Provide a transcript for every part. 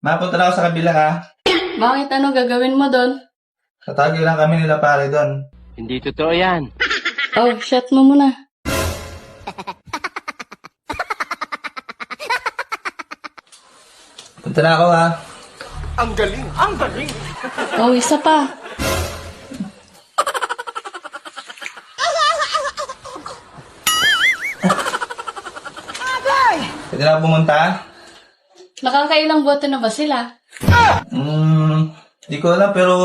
Mapunta na ako sa kabila ha. Bakit ano gagawin mo doon? Tatagi lang kami nila pare doon. Hindi totoo yan. Oh, shut mo muna. Punta na ako ha. Oh, isa pa. Pwede na ako pumunta? Nakakailang bote na ba sila? Di ko alam pero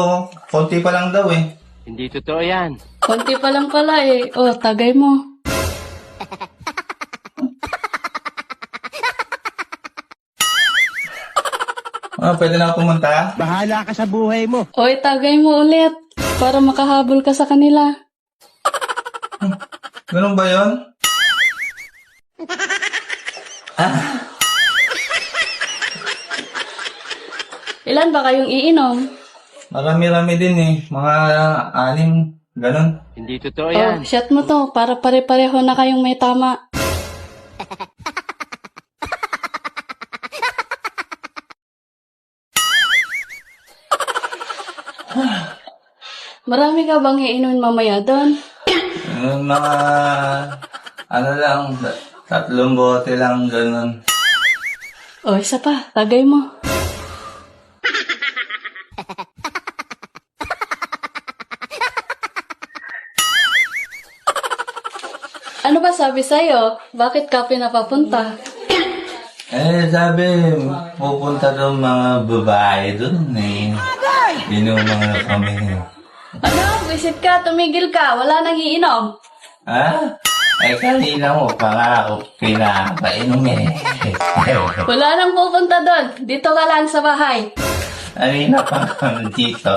konti pa lang daw eh. Hindi totoo yan. Konti pa lang pala eh. Oh, tagay mo. Pwede na ako pumunta? Bahala ka sa buhay mo. Oy, tagay mo ulit. Para makahabol ka sa kanila. Ganun ba yun? Ilan ba kayong iinom? Marami-rami din eh. Mga 6, ganun. Hindi totoo Oh, yan. shut mo to. Para pare-pareho na kayong may tama. Marami ka bang iinumin mamaya doon? Mga, ano lang, 3 bote lang, ganun. Oh, isa pa. Tagay mo. Ano ba sabi sa'yo? Bakit ka pinapapunta? Sabi, pupunta daw mga babae dun eh. Inuman na kami. Ano? Visit ka, tumigil ka. Wala nang iinom. Ha? Kanina mo pa nga ako pinapainom eh. Wala nang pupunta doon. Dito ka lang sa bahay. Kanina pa kami dito.